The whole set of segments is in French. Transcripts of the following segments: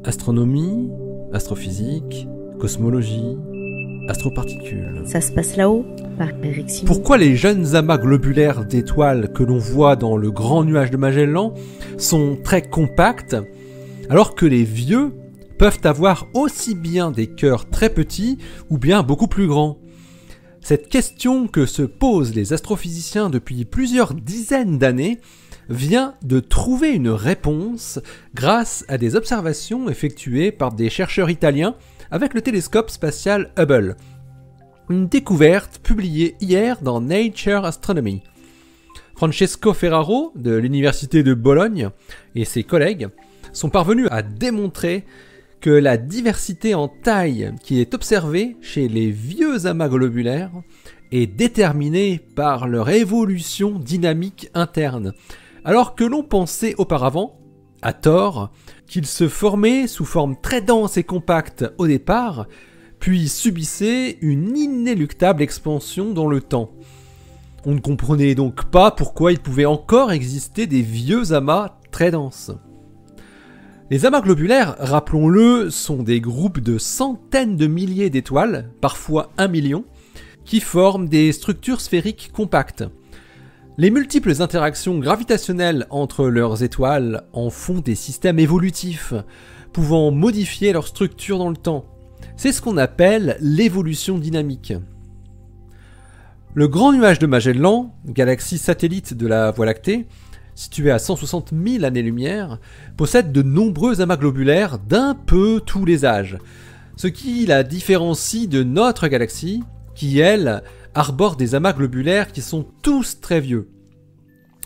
Astronomie, astrophysique, cosmologie, astroparticules. Ça se passe là-haut, par Eric Simon. Pourquoi les jeunes amas globulaires d'étoiles que l'on voit dans le grand nuage de Magellan sont très compacts, alors que les vieux peuvent avoir aussi bien des cœurs très petits ou bien beaucoup plus grands? Cette question que se posent les astrophysiciens depuis plusieurs dizaines d'années vient de trouver une réponse grâce à des observations effectuées par des chercheurs italiens avec le télescope spatial Hubble. Une découverte publiée hier dans Nature Astronomy. Francesco Ferraro de l'Université de Bologne et ses collègues sont parvenus à démontrer que la diversité en taille qui est observée chez les vieux amas globulaires est déterminée par leur évolution dynamique interne, alors que l'on pensait auparavant, à tort, qu'ils se formaient sous forme très dense et compacte au départ, puis subissaient une inéluctable expansion dans le temps. On ne comprenait donc pas pourquoi il pouvait encore exister des vieux amas très denses. Les amas globulaires, rappelons-le, sont des groupes de centaines de milliers d'étoiles, parfois 1 million, qui forment des structures sphériques compactes. Les multiples interactions gravitationnelles entre leurs étoiles en font des systèmes évolutifs, pouvant modifier leur structure dans le temps. C'est ce qu'on appelle l'évolution dynamique. Le grand nuage de Magellan, galaxie satellite de la Voie lactée, situé à 160 000 années-lumière, possède de nombreux amas globulaires d'un peu tous les âges, ce qui la différencie de notre galaxie, qui, elle, arbore des amas globulaires qui sont tous très vieux,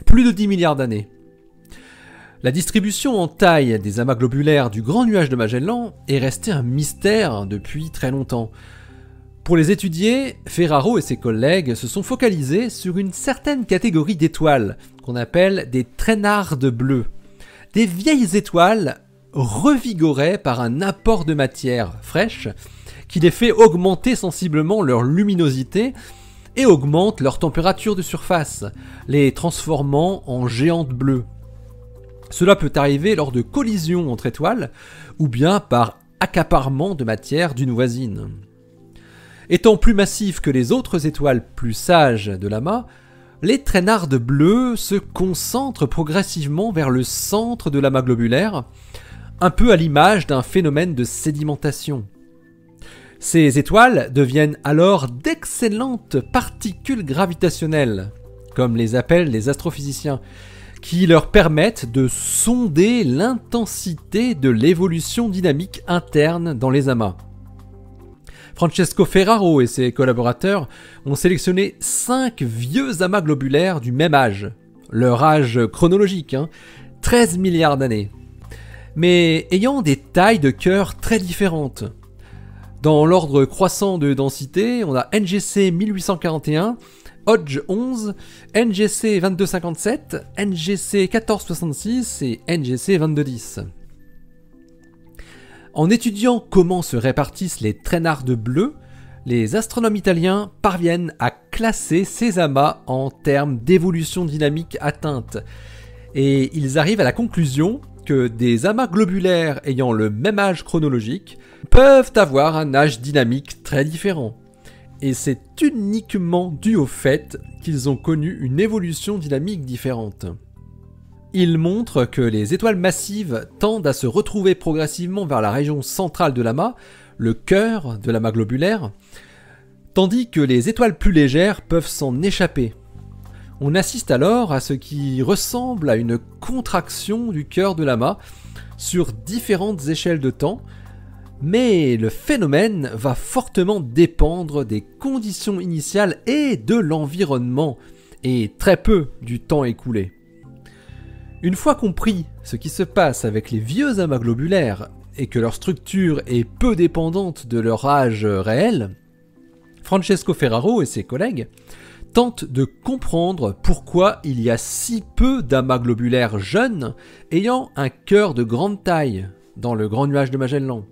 plus de 10 milliards d'années. La distribution en taille des amas globulaires du grand nuage de Magellan est restée un mystère depuis très longtemps. Pour les étudier, Ferraro et ses collègues se sont focalisés sur une certaine catégorie d'étoiles, qu'on appelle des traînardes bleues. Des vieilles étoiles revigorées par un apport de matière fraîche qui les fait augmenter sensiblement leur luminosité et augmente leur température de surface, les transformant en géantes bleues. Cela peut arriver lors de collisions entre étoiles ou bien par accaparement de matière d'une voisine. Étant plus massifs que les autres étoiles plus sages de l'amas, les traînardes bleues se concentrent progressivement vers le centre de l'amas globulaire, un peu à l'image d'un phénomène de sédimentation. Ces étoiles deviennent alors d'excellentes particules gravitationnelles, comme les appellent les astrophysiciens, qui leur permettent de sonder l'intensité de l'évolution dynamique interne dans les amas. Francesco Ferraro et ses collaborateurs ont sélectionné 5 vieux amas globulaires du même âge, leur âge chronologique, 13 milliards d'années, mais ayant des tailles de cœur très différentes. Dans l'ordre croissant de densité, on a NGC 1841, Hodge 11, NGC 2257, NGC 1466 et NGC 2210. En étudiant comment se répartissent les traînardes bleues, les astronomes italiens parviennent à classer ces amas en termes d'évolution dynamique atteinte. Et ils arrivent à la conclusion que des amas globulaires ayant le même âge chronologique peuvent avoir un âge dynamique très différent. Et c'est uniquement dû au fait qu'ils ont connu une évolution dynamique différente. Ils montrent que les étoiles massives tendent à se retrouver progressivement vers la région centrale de l'amas, le cœur de l'amas globulaire, tandis que les étoiles plus légères peuvent s'en échapper. On assiste alors à ce qui ressemble à une contraction du cœur de l'amas sur différentes échelles de temps, mais le phénomène va fortement dépendre des conditions initiales et de l'environnement, et très peu du temps écoulé. Une fois compris ce qui se passe avec les vieux amas globulaires et que leur structure est peu dépendante de leur âge réel, Francesco Ferraro et ses collègues tentent de comprendre pourquoi il y a si peu d'amas globulaires jeunes ayant un cœur de grande taille dans le grand nuage de Magellan.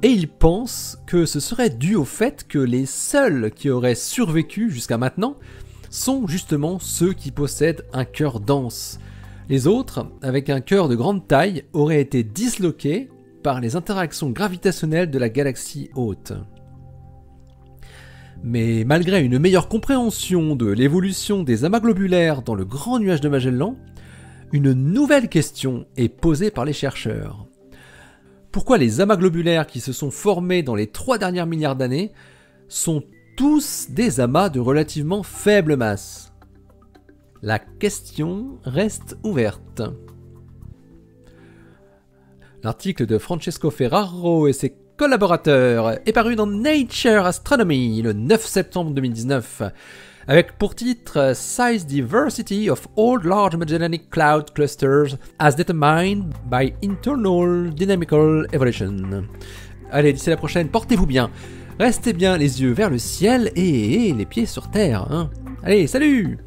Et ils pensent que ce serait dû au fait que les seuls qui auraient survécu jusqu'à maintenant sont justement ceux qui possèdent un cœur dense. Les autres, avec un cœur de grande taille, auraient été disloqués par les interactions gravitationnelles de la galaxie haute. Mais malgré une meilleure compréhension de l'évolution des amas globulaires dans le grand nuage de Magellan, une nouvelle question est posée par les chercheurs. Pourquoi les amas globulaires qui se sont formés dans les 3 derniers milliards d'années sont tous des amas de relativement faible masse? La question reste ouverte. L'article de Francesco Ferraro et ses collaborateurs est paru dans Nature Astronomy le 9 septembre 2019, avec pour titre Size Diversity of Old Large Magellanic Cloud Clusters as Determined by Internal Dynamical Evolution. Allez, d'ici la prochaine, portez-vous bien, restez bien les yeux vers le ciel et les pieds sur terre. Allez, salut!